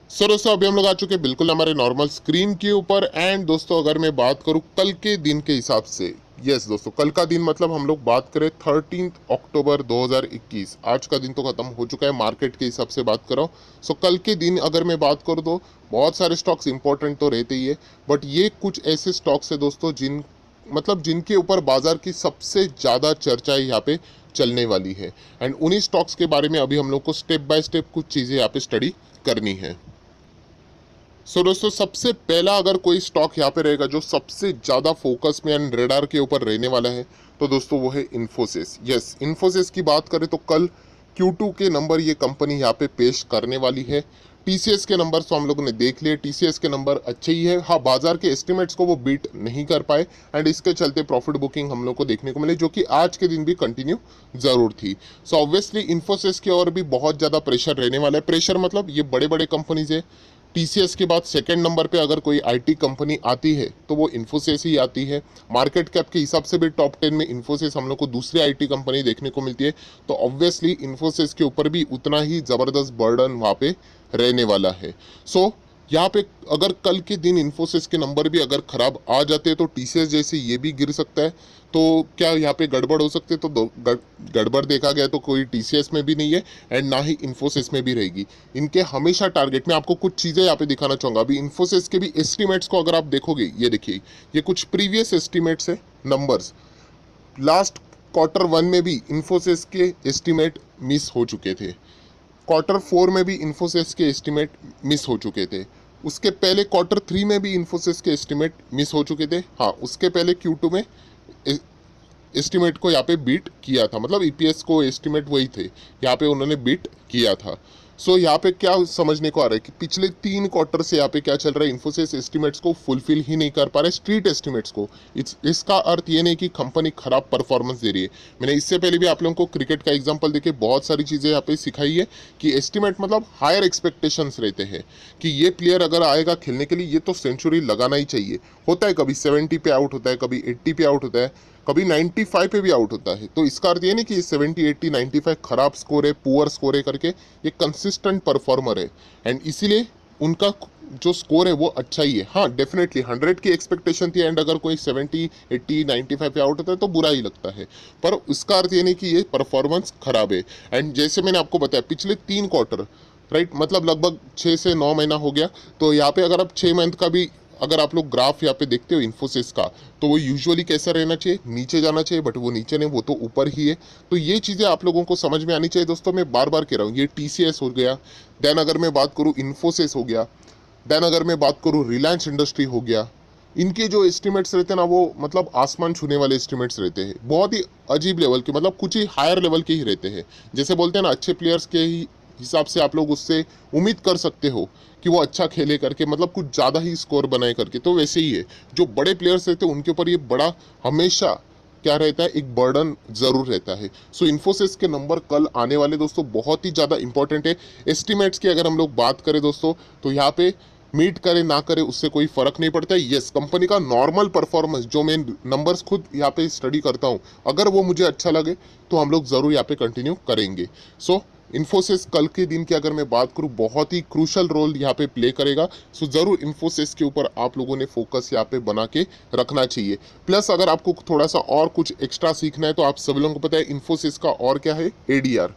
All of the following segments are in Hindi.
सो दोस्तों अभी हम लोग आ चुके हैं बिल्कुल हमारे नॉर्मल स्क्रीन के ऊपर। एंड दोस्तों अगर मैं बात करूं कल के दिन के हिसाब से, यस दोस्तों कल का दिन मतलब हम लोग बात करें 13 अक्टूबर 2021। आज का दिन तो खत्म हो चुका है, मार्केट के हिसाब से बात कर रहा हूँ। सो कल के दिन अगर मैं बात करूँ तो बहुत सारे स्टॉक्स इंपॉर्टेंट तो रहते ही है, बट ये कुछ ऐसे स्टॉक्स है दोस्तों जिनके ऊपर बाजार की सबसे ज़्यादा चर्चा यहाँ पे चलने वाली है। एंड उन्हीं स्टॉक्स के बारे में अभी हम लोग को स्टेप बाय स्टेप कुछ चीज़ें यहाँ पे स्टडी करनी है। दोस्तों सबसे पहला अगर कोई स्टॉक यहाँ पे रहेगा जो सबसे ज़्यादा फोकस में एंड रेडार के ऊपर रहने वाला है, तो दोस्तों वो है इन्फोसिस। यस, इन्फोसिस की बात करें तो कल Q2 के नंबर ये कंपनी यहाँ पे पेश करने वाली है। टीसीएस के नंबर तो हम लोगों ने देख लिए, टीसीएस के नंबर अच्छे ही है। हाँ, बाजार के एस्टिमेट्स को वो बीट नहीं कर पाए एंड इसके चलते प्रॉफिट बुकिंग हम लोग को देखने को मिले, जो कि आज के दिन भी कंटिन्यू जरूर थी। ऑब्वियसली इन्फोसिस की ओर भी बहुत ज़्यादा प्रेशर रहने वाला है। प्रेशर मतलब ये बड़े बड़े कंपनीज है। टीसीएस के बाद सेकंड नंबर पे अगर कोई आईटी कंपनी आती है तो वो इन्फोसिस ही आती है। मार्केट कैप के हिसाब से भी टॉप 10 में इन्फोसिस हम लोग को दूसरी आईटी कंपनी देखने को मिलती है। तो ऑब्वियसली इन्फोसिस के ऊपर भी उतना ही ज़बरदस्त बर्डन वहाँ पे रहने वाला है। यहाँ पे अगर कल के दिन इन्फोसिस के नंबर भी अगर खराब आ जाते हैं तो टीसीएस जैसे ये भी गिर सकता है। तो क्या यहाँ पे गड़बड़ हो सकती है? तो गड़बड़ देखा गया तो कोई टीसीएस में भी नहीं है एंड ना ही इन्फोसिस में भी रहेगी। इनके हमेशा टारगेट में आपको कुछ चीज़ें यहाँ पे दिखाना चाहूँगा। अभी इन्फोसिस के भी एस्टिमेट्स को अगर आप देखोगे, ये देखिए, ये कुछ प्रीवियस एस्टिमेट्स है नंबर्स। लास्ट Q1 में भी इन्फोसिस के एस्टिमेट मिस हो चुके थे। Q4 में भी इन्फोसिस के एस्टिमेट मिस हो चुके थे। उसके पहले Q3 में भी इन्फोसिस के एस्टिमेट मिस हो चुके थे। हाँ, उसके पहले Q2 में एस्टिमेट को यहाँ पे बीट किया था, मतलब ईपीएस को एस्टिमेट वही थे, यहाँ पे उन्होंने बीट किया था। यहाँ पे क्या समझने को आ रहा है कि पिछले 3 क्वार्टर से यहाँ पे क्या चल रहा है, इन्फोसिस एस्टिमेट्स को फुलफिल ही नहीं कर पा रहे, स्ट्रीट एस्टिमेट्स को। इसका अर्थ ये नहीं कि कंपनी खराब परफॉर्मेंस दे रही है। मैंने इससे पहले भी आप लोगों को क्रिकेट का एग्जांपल देके बहुत सारी चीज़ें यहाँ पे सिखाई है कि एस्टिमेट मतलब हायर एक्सपेक्टेशंस रहते हैं कि ये प्लेयर अगर आएगा खेलने के लिए ये तो सेंचुरी लगाना ही चाहिए। होता है कभी 70 पे आउट होता है, कभी 80 पे आउट होता है, कभी 95 पे भी आउट होता है। तो इसका अर्थ ये नहीं कि 70, 80, 95 खराब स्कोर है, पुअर स्कोर है करके। ये कंसिस्टेंट परफॉर्मर है एंड इसीलिए उनका जो स्कोर है वो अच्छा ही है। हाँ, डेफिनेटली 100 की एक्सपेक्टेशन थी एंड अगर कोई 70, 80, 95 पे आउट होता है तो बुरा ही लगता है, पर उसका अर्थ ये नहीं कि ये परफॉर्मेंस खराब है। एंड जैसे मैंने आपको बताया पिछले 3 क्वार्टर, राइट, मतलब लगभग 6 से 9 महीना हो गया। तो यहाँ पे अगर आप 6 मंथ का भी अगर आप लोग ग्राफ यहाँ पे देखते हो इन्फोसिस का, तो वो यूजुअली कैसा रहना चाहिए, नीचे जाना चाहिए, बट वो नीचे नहीं, वो तो ऊपर ही है। तो ये चीज़ें आप लोगों को समझ में आनी चाहिए दोस्तों। मैं बार बार कह रहा हूँ, ये टीसीएस हो गया, देन अगर मैं बात करूँ इन्फोसिस हो गया, देन अगर मैं बात करूँ रिलायंस इंडस्ट्री हो गया। इनके जो एस्टिमेट्स रहते हैं ना, वो मतलब आसमान छूने वाले एस्टिमेट्स रहते हैं, बहुत ही अजीब लेवल के, मतलब कुछ ही हायर लेवल के ही रहते हैं। जैसे बोलते हैं ना, अच्छे प्लेयर्स के ही हिसाब से आप लोग उससे उम्मीद कर सकते हो कि वो अच्छा खेले करके, मतलब कुछ ज़्यादा ही स्कोर बनाए करके। तो वैसे ही है, जो बड़े प्लेयर्स रहते हैं उनके ऊपर ये बड़ा हमेशा क्या रहता है, एक बर्डन जरूर रहता है। इन्फोसिस के नंबर कल आने वाले दोस्तों बहुत ही ज़्यादा इंपॉर्टेंट है। एस्टिमेट्स की अगर हम लोग बात करें दोस्तों, तो यहाँ पे मीट करे ना करे उससे कोई फर्क नहीं पड़ता है। यस, कंपनी का नॉर्मल परफॉर्मेंस जो मैं नंबर्स खुद यहाँ पे स्टडी करता हूँ, अगर वो मुझे अच्छा लगे तो हम लोग ज़रूर यहाँ पे कंटिन्यू करेंगे। इन्फोसिस कल के दिन की अगर मैं बात करूं, बहुत ही क्रूशल रोल यहाँ पे प्ले करेगा। ज़रूर इन्फोसिस के ऊपर आप लोगों ने फोकस यहाँ पे बना के रखना चाहिए। प्लस अगर आपको थोड़ा सा और कुछ एक्स्ट्रा सीखना है तो आप सभी लोगों को पता है इन्फोसिस का और क्या है, एडीआर,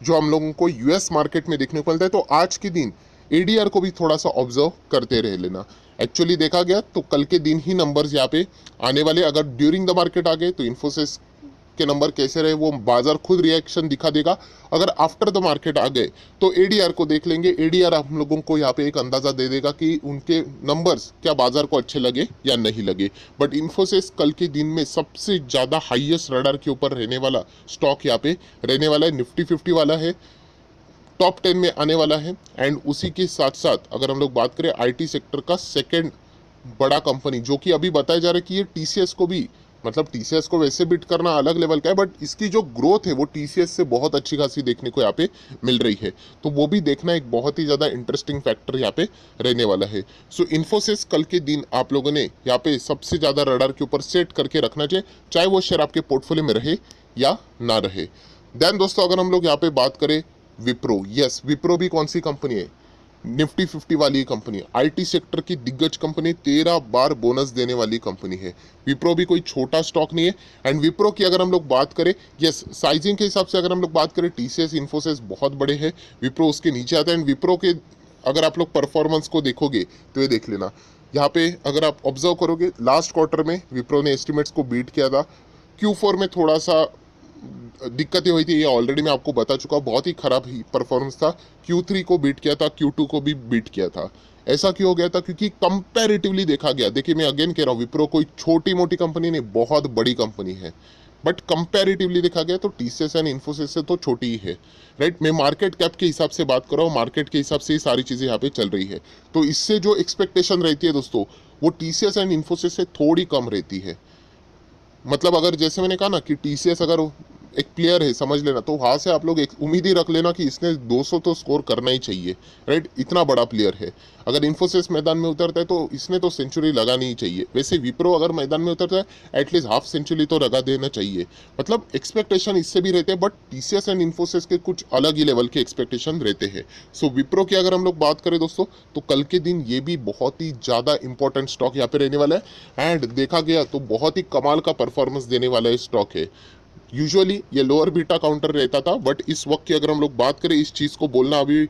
जो हम लोगों को यूएस मार्केट में देखने को मिलता है। तो आज के दिन एडीआर को भी थोड़ा सा ऑब्जर्व करते रह लेना। एक्चुअली देखा गया तो कल के दिन ही नंबर्स यहाँ पे आने वाले। अगर ड्यूरिंग द मार्केट आ गए तो इन्फोसिस के नंबर कैसे रहे वो बाजार खुद रिएक्शन दिखा देगा। अगर आफ्टर द मार्केट आ गए तो एडीआर को देख लेंगे। एडीआर हम लोगों को यहाँ पे एक अंदाजा दे देगा कि उनके नंबर्स क्या बाजार को अच्छे लगे या नहीं लगे। बट इन्फोसिस कल के दिन में सबसे ज़्यादा हाईएस्ट रडार के ऊपर रहने वाला स्टॉक यहाँ पे रहने वाला है। निफ्टी 50 वाला है, टॉप 10 में आने वाला है। एंड उसी के साथ साथ अगर हम लोग बात करें आईटी सेक्टर का सेकेंड बड़ा कंपनी, जो कि अभी बताया जा रहा है कि ये टीसीएस को भी, मतलब टीसीएस को वैसे बिट करना अलग लेवल का है, बट इसकी जो ग्रोथ है वो टीसीएस से बहुत अच्छी खासी देखने को यहाँ पे मिल रही है। तो वो भी देखना एक बहुत ही ज़्यादा इंटरेस्टिंग फैक्टर यहाँ पे रहने वाला है। इन्फोसिस कल के दिन आप लोगों ने यहाँ पे सबसे ज़्यादा रडार के ऊपर सेट करके रखना चाहिए, चाहे वो शेयर आपके पोर्टफोलियो में रहे या ना रहे। देन दोस्तों अगर हम लोग यहाँ पे बात करें विप्रो, यस, विप्रो भी कौन सी कंपनी है, निफ्टी 50 वाली कंपनी, आईटी सेक्टर की दिग्गज कंपनी, 13 बार बोनस देने वाली कंपनी है। विप्रो भी कोई छोटा स्टॉक नहीं है। एंड विप्रो की अगर हम लोग बात करें, यस साइजिंग के हिसाब से अगर हम लोग बात करें, टीसीएस इन्फोसिस बहुत बड़े हैं, विप्रो उसके नीचे आता है। एंड विप्रो के अगर आप लोग परफॉर्मेंस को देखोगे तो ये देख लेना, यहाँ पे अगर आप ऑब्जर्व करोगे लास्ट क्वार्टर में विप्रो ने एस्टिमेट्स को बीट किया था। Q4 में थोड़ा सा दिक्कतें हुई थी, ये ऑलरेडी मैं आपको बता चुका हूँ, बहुत ही खराब ही परफॉर्मेंस था। Q3 को बीट किया था, Q2 को भी बीट किया था। ऐसा क्यों हो गया था? क्योंकि कंपैरेटिवली देखा गया, देखिए मैं अगेन कह रहा हूँ, विप्रो कोई छोटी मोटी कंपनी नहीं, बहुत बड़ी कंपनी है, बट कंपैरेटिवली देखा गया तो टीसीएस एंड इन्फोसिस से तो छोटी ही है, राइट। मैं मार्केट कैप के हिसाब से बात कर रहा हूँ, मार्केट के हिसाब से ही सारी चीज़ें यहाँ पे चल रही है। तो इससे जो एक्सपेक्टेशन रहती है दोस्तों, वो टीसीएस एंड इन्फोसिस से थोड़ी कम रहती है। मतलब अगर जैसे मैंने कहा ना कि टीसीएस अगर एक प्लेयर है, समझ लेना, तो वहाँ से आप लोग एक उम्मीद ही रख लेना कि इसने 200 तो स्कोर करना ही चाहिए, राइट। इतना बड़ा प्लेयर है। अगर इन्फोसिस मैदान में उतरता है तो इसने तो सेंचुरी लगानी ही चाहिए। वैसे विप्रो अगर मैदान में उतरता है एटलीस्ट हाफ सेंचुरी तो लगा देना चाहिए। मतलब एक्सपेक्टेशन इससे भी रहते हैं, बट टीसीएस एंड इन्फोसिस के कुछ अलग ही लेवल के एक्सपेक्टेशन रहते हैं। सो विप्रो की अगर हम लोग बात करें दोस्तों, तो कल के दिन ये भी बहुत ही ज़्यादा इंपॉर्टेंट स्टॉक यहाँ पे रहने वाला है। एंड देखा गया तो बहुत ही कमाल का परफॉर्मेंस देने वाला ये स्टॉक है। यूजुअली ये लोअर बीटा काउंटर रहता था, बट इस वक्त की अगर हम लोग बात करें, इस चीज़ को बोलना अभी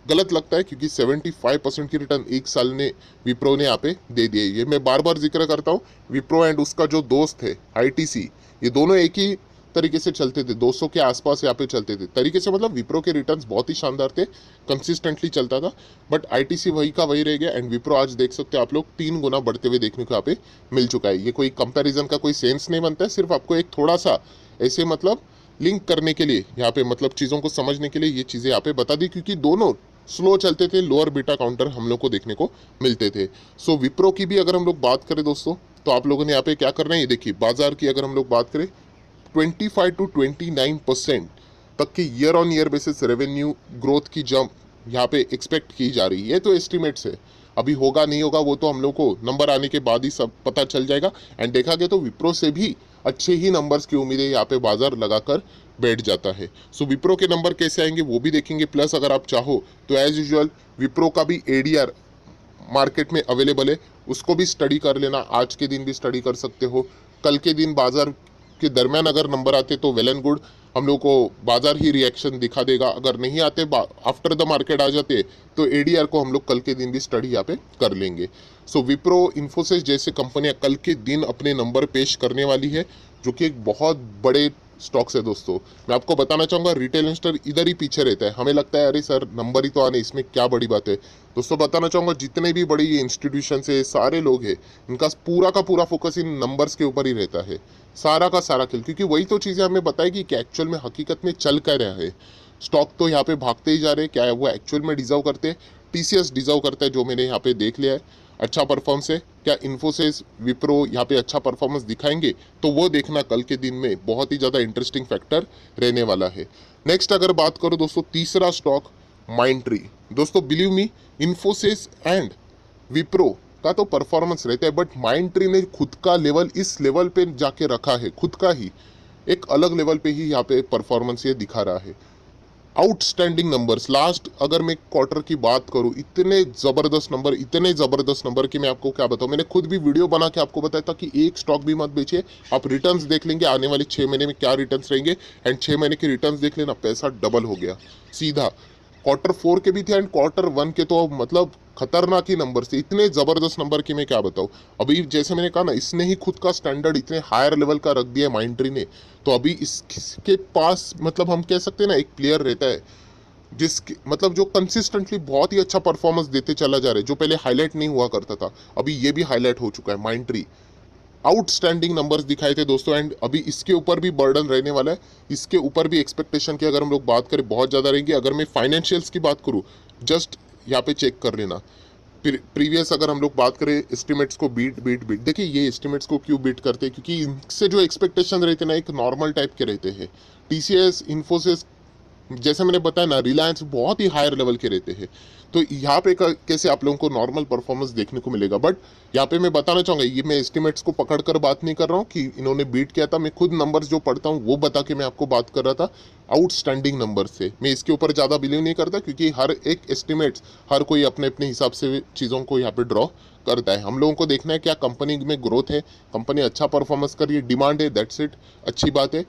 गलत लगता है, क्योंकि 75% की रिटर्न एक साल ने विप्रो ने यहाँ पे दे दिए। ये मैं बार बार जिक्र करता हूँ, विप्रो एंड उसका जो दोस्त है आईटीसी, ये दोनों एक ही तरीके से चलते थे, 200 के आसपास यहाँ पे चलते थे तरीके से। मतलब विप्रो के रिटर्न्स बहुत ही शानदार थे, कंसिस्टेंटली चलता था, बट आईटीसी वही का वही रह गया। एंड विप्रो आज देख सकते हो आप लोग 3 गुना बढ़ते हुए देखने को यहाँ पे मिल चुका है। ये कोई कंपैरिजन का कोई सेंस नहीं बनता है, सिर्फ आपको एक थोड़ा सा ऐसे मतलब लिंक करने के लिए यहाँ पे, मतलब चीज़ों को समझने के लिए ये चीज़ें यहाँ पे बता दी, क्योंकि दोनों स्लो चलते थे, लोअर बीटा काउंटर हम लोग को देखने को मिलते थे। सो विप्रो की भी अगर हम लोग बात करें दोस्तों, तो आप लोगों ने यहाँ पे क्या करना है, ये देखिए बाजार की अगर हम लोग बात करें, 25 to 29% तक की year on year basis revenue growth की जंप यहाँ पे एक्सपेक्ट की जा रही है। तो एस्टिमेट्स है, अभी होगा नहीं होगा वो तो हम लोग को नंबर आने के बाद ही सब पता चल जाएगा। एंड देखा गया तो विप्रो से भी अच्छे ही नंबर्स की उम्मीदें यहाँ पे बाजार लगाकर बैठ जाता है। सो विप्रो के नंबर कैसे आएंगे वो भी देखेंगे। प्लस अगर आप चाहो तो एज यूजुअल विप्रो का भी एडीआर मार्केट में अवेलेबल है, उसको भी स्टडी कर लेना, आज के दिन भी स्टडी कर सकते हो। कल के दिन बाजार के दरमियान अगर नंबर आते तो वेल एंड गुड, हम लोग को बाजार ही रिएक्शन दिखा देगा। अगर नहीं आते, आफ्टर द मार्केट आ जाते, तो एडीआर को हम लोग कल के दिन भी स्टडी यहाँ पे कर लेंगे। सो विप्रो इन्फोसिस जैसे कंपनियां कल के दिन अपने नंबर पेश करने वाली है, जो कि एक बहुत बड़े स्टॉक्स है दोस्तों। मैं आपको बताना चाहूँगा, रिटेल इन्वेस्टर इधर ही पीछे रहता है। हमें लगता है अरे सर नंबर ही तो आने, इसमें क्या बड़ी बात है। दोस्तों बताना चाहूँगा, जितने भी बड़ी इंस्टीट्यूशन है, सारे लोग हैं, इनका पूरा का पूरा फोकस इन नंबर्स के ऊपर ही रहता है, सारा का सारा खेल। क्योंकि वही तो चीज़ें हमें बताएगी कि एक्चुअल में हकीकत में चल क्या रहा है। स्टॉक तो यहाँ पे भागते ही जा रहे हैं, क्या है वो एक्चुअल में डिजर्व करते हैं। टीसीएस डिजर्व करता है, जो मैंने यहाँ पे देख लिया है, अच्छा परफॉर्मेंस है। क्या इन्फोसिस विप्रो यहाँ पे अच्छा परफॉर्मेंस दिखाएंगे, तो वो देखना कल के दिन में बहुत ही ज़्यादा इंटरेस्टिंग फैक्टर रहने वाला है। नेक्स्ट अगर बात करो दोस्तों, तीसरा स्टॉक माइंडट्री। दोस्तों believe me, Infosys and Wipro का तो परफॉर्मेंस रहता है, बट माइंडट्री ने खुद का लेवल इस लेवल पे जाके रखा है, खुद का ही एक अलग लेवल पे ही यहाँ पे परफॉर्मेंस ये दिखा रहा है। आउटस्टैंडिंग नंबर्स, लास्ट अगर मैं क्वार्टर की बात करूं, इतने ज़बरदस्त नंबर कि मैं आपको क्या बताऊं। मैंने खुद भी वीडियो बना के आपको बताया था कि एक स्टॉक भी मत बेचिए, आप रिटर्न्स देख लेंगे आने वाले 6 महीने में क्या रिटर्न्स रहेंगे, एंड 6 महीने के रिटर्न्स देख लेना, पैसा डबल हो गया सीधा। Q4 के भी थे एंड Q1 के तो मतलब खतरनाक ही नंबर थे, इतने ज़बरदस्त नंबर कि मैं क्या बताऊँ। अभी जैसे मैंने कहा ना, इसने ही खुद का स्टैंडर्ड इतने हायर लेवल का रख दिया है माइंडट्री ने। तो अभी इसके पास मतलब हम कह सकते हैं ना, एक प्लेयर रहता है जिसके मतलब जो कंसिस्टेंटली बहुत ही अच्छा परफॉर्मेंस देते चला जा रहा है, जो पहले हाईलाइट नहीं हुआ करता था, अभी ये भी हाईलाइट हो चुका है। माइंडट्री आउटस्टैंडिंग नंबर्स दिखाए थे दोस्तों, एंड अभी इसके ऊपर भी बर्डन रहने वाला है। इसके ऊपर भी एक्सपेक्टेशन की अगर हम लोग बात करें बहुत ज़्यादा रहेंगी। अगर मैं फाइनेंशियल्स की बात करूँ, जस्ट यहाँ पे चेक कर लेना, प्रीवियस अगर हम लोग बात करें एस्टिमेट्स को बीट देखिए ये एस्टिमेट्स को क्यों बीट करते हैं, क्योंकि इनसे जो एक्सपेक्टेशन रहते हैं ना, एक नॉर्मल टाइप के रहते हैं। टीसीएस इन्फोसिस जैसे मैंने बताया ना, रिलायंस बहुत ही हायर लेवल के रहते हैं। तो यहाँ पे कैसे आप लोगों को नॉर्मल परफॉर्मेंस देखने को मिलेगा। बट यहाँ पे मैं बताना चाहूंगा, ये मैं एस्टिमेट्स को पकड़ कर बात नहीं कर रहा हूँ कि इन्होंने बीट किया था, मैं खुद नंबर्स जो पढ़ता हूँ वो बता के मैं आपको बात कर रहा था आउटस्टैंडिंग नंबर से। मैं इसके ऊपर ज़्यादा बिलीव नहीं करता, क्योंकि हर एक एस्टिमेट्स हर कोई अपने अपने हिसाब से चीज़ों को यहाँ पे ड्रॉ करता है। हम लोगों को देखना है क्या कंपनी में ग्रोथ है, कंपनी अच्छा परफॉर्मेंस कर रही है, डिमांड है, दैट्स इट, अच्छी बात है।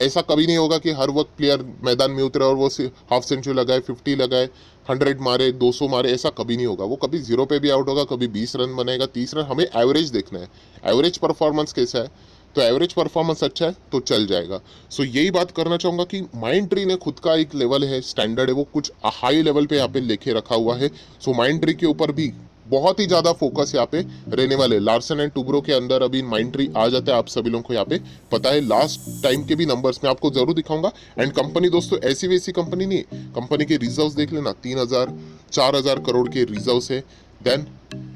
ऐसा कभी नहीं होगा कि हर वक्त प्लेयर मैदान में उतरे और वो हाफ सेंचुरी लगाए, 50 लगाए, 100 मारे, 200 मारे, ऐसा कभी नहीं होगा। वो कभी जीरो पे भी आउट होगा, कभी 20 रन बनाएगा, 30 रन। हमें एवरेज देखना है, एवरेज परफॉर्मेंस कैसा है। तो एवरेज परफॉर्मेंस अच्छा है तो चल जाएगा। सो यही बात करना चाहूंगा कि माइंड ट्री ने खुद का एक लेवल है, स्टैंडर्ड है, वो कुछ हाई लेवल पे यहाँ पे लेके रखा हुआ है। सो माइंड ट्री के ऊपर भी बहुत ही ज्यादा फोकस यहाँ पे रहने वाले। लार्सन एंड टुब्रो के अंदर अभी माइंड ट्री आ जाता है, आप सभी लोगों को यहाँ पे पता है। लास्ट टाइम के भी नंबर्स मैं आपको जरूर दिखाऊंगा। एंड कंपनी दोस्तों ऐसी वैसी कंपनी नहीं, कंपनी के रिजर्व्स देख लेना, 3,000 4,000 करोड़ के रिजर्व्स है। Then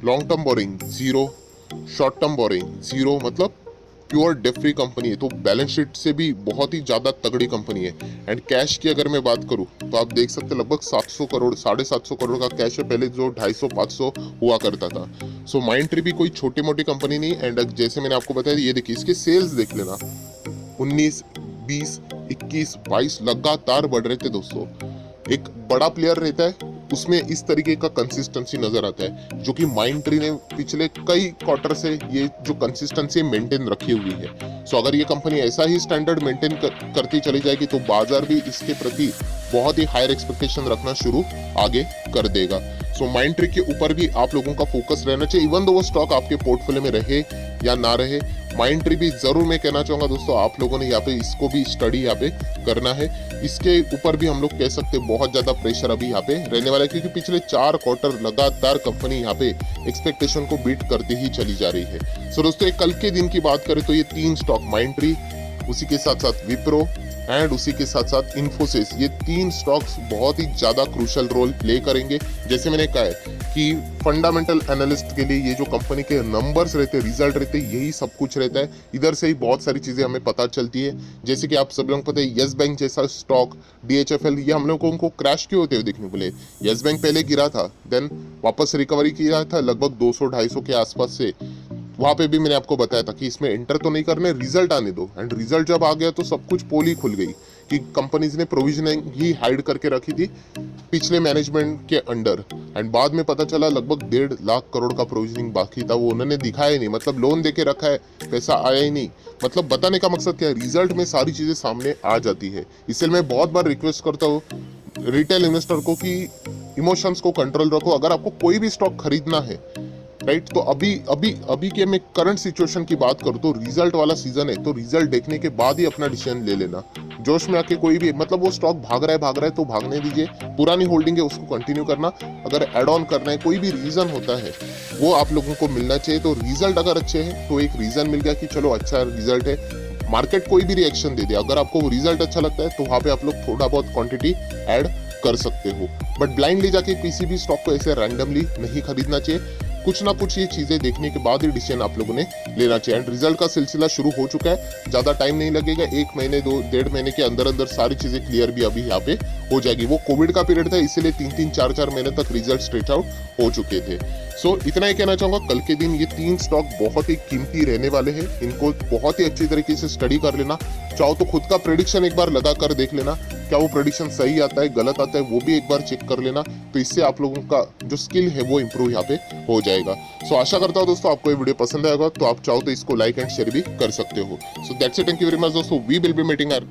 long term borrowing zero, short term borrowing zero, मतलब प्योर डेट फ्री कंपनी है। तो बैलेंस शीट से भी बहुत ही ज्यादा तगड़ी कंपनी है। एंड कैश की अगर मैं बात करूं तो आप देख सकते हैं लगभग 700 करोड़, 750 करोड़ का कैश है, पहले जो 250-500 हुआ करता था। सो माइंड ट्री भी कोई छोटी मोटी कंपनी नहीं। एंड जैसे मैंने आपको बताया, ये देखिए इसके सेल्स देख लेना, 19, 20, 21, 22 लगातार बढ़ रहे थे दोस्तों। एक बड़ा प्लेयर रहता है उसमें इस तरीके का कंसिस्टेंसी नजर आता है, जो कि माइंड ट्री ने पिछले कई क्वार्टर से ये जो कंसिस्टेंसी मेंटेन रखी हुई है। सो अगर ये कंपनी ऐसा ही स्टैंडर्ड मेंटेन करती चली जाएगी तो बाजार भी इसके प्रति बहुत ही हायर एक्सपेक्टेशन रखना शुरू आगे कर देगा। सो माइंड ट्री के ऊपर भी आप लोगों का फोकस रहना चाहिए, इवन दो वो स्टॉक आपके पोर्टफोलियो में रहे या ना रहे। माइंड ट्री भी जरूर मैं कहना चाहूंगा दोस्तों, आप लोगों ने यहाँ पे इसको भी स्टडी यहाँ पे करना है। इसके ऊपर भी हम लोग कह सकते हैं बहुत ज्यादा प्रेशर अभी यहाँ पे रहने वाला है, क्योंकि पिछले 4 क्वार्टर लगातार कंपनी यहाँ पे एक्सपेक्टेशन को बीट करते ही चली जा रही है। सो दोस्तों कल के दिन की बात करें तो ये 3 स्टॉक, माइंड ट्री, उसी के साथ साथ विप्रो एंड उसी के साथ साथ इन्फोसिस, ये 3 स्टॉक्स बहुत ही ज्यादा क्रूशल रोल प्ले करेंगे। जैसे मैंने कहा है कि फंडामेंटल एनालिस्ट के लिए ये जो कंपनी के नंबर्स रहते हैं, रिजल्ट रहते हैं, यही सब कुछ रहता है। इधर से ही बहुत सारी चीजें हमें पता चलती है। जैसे कि आप सब लोगों को पता है, यस बैंक जैसा स्टॉक, DHFL, ये हम लोगों को उनको क्रैश क्यों होते हुए देखने को मिले। यस बैंक पहले गिरा था, देन वापस रिकवरी किया था लगभग 200-250 के आसपास से। वहां पे भी मैंने आपको बताया था कि इसमें एंटर तो नहीं करने, रिजल्ट आने दो। एंड रिजल्ट जब आ गया तो सब कुछ पोल ही खुल गई कि कंपनीज ने प्रोविजनिंग ही हाइड करके रखी थी पिछले मैनेजमेंट के अंडर। एंड बाद में पता चला लगभग 1.5 लाख करोड़ का प्रोविजनिंग बाकी था, वो उन्होंने दिखाया ही नहीं, मतलब लोन देके रखा है, पैसा आया ही नहीं। मतलब बताने का मकसद क्या है, रिजल्ट में सारी चीजें सामने आ जाती है। इसलिए मैं बहुत बार रिक्वेस्ट करता हूँ रिटेल इन्वेस्टर को कि इमोशंस को कंट्रोल रखो। अगर आपको कोई भी स्टॉक खरीदना है, राइट, तो अभी के मैं करंट सिचुएशन की बात करूँ तो रिजल्ट वाला सीजन है, तो रिजल्ट देखने के बाद ही अपना डिसीजन ले लेना। जोश में आके कोई भी, मतलब वो स्टॉक भाग रहा है तो भागने दीजिए, पुरानी होल्डिंग है उसको कंटिन्यू करना। अगर एड ऑन करना है, कोई भी रीजन होता है वो आप लोगों को मिलना चाहिए। तो रिजल्ट अगर अच्छे हैं तो एक रीजन मिल गया कि चलो अच्छा रिजल्ट है। मार्केट कोई भी रिएक्शन दे दे, अगर आपको वो रिजल्ट अच्छा लगता है तो वहां पे आप लोग थोड़ा बहुत क्वांटिटी ऐड कर सकते हो। बट ब्लाइंडली जाके किसी भी स्टॉक को ऐसे रैंडमली नहीं खरीदना चाहिए। कुछ ना कुछ ये चीजें देखने के बाद ही डिसीजन आप लोगों ने लेना चाहिए। एंड रिजल्ट का सिलसिला शुरू हो चुका है, ज्यादा टाइम नहीं लगेगा, 1 महीने 2-1.5 महीने के अंदर अंदर सारी चीजें क्लियर भी अभी यहाँ पे हो जाएगी। वो कोविड का पीरियड था, इसीलिए 3-3, 4-4 महीने तक रिजल्ट स्ट्रेच आउट हो चुके थे। सो इतना ही कहना चाहूंगा, कल के दिन ये 3 स्टॉक बहुत ही कीमती रहने वाले हैं, इनको बहुत ही अच्छी तरीके से स्टडी कर लेना। चाहो तो खुद का प्रेडिक्शन एक बार लगा कर देख लेना, क्या वो प्रेडिक्शन सही आता है गलत आता है वो भी एक बार चेक कर लेना। तो इससे आप लोगों का जो स्किल है वो इंप्रूव यहाँ पे हो जाएगा। सो आशा करता हूँ दोस्तों आपको ये वीडियो पसंद आएगा, तो आप चाहो तो इसको लाइक एंड शेयर भी कर सकते हो। So that's it, thank you very much दोस्तों, we will be meeting our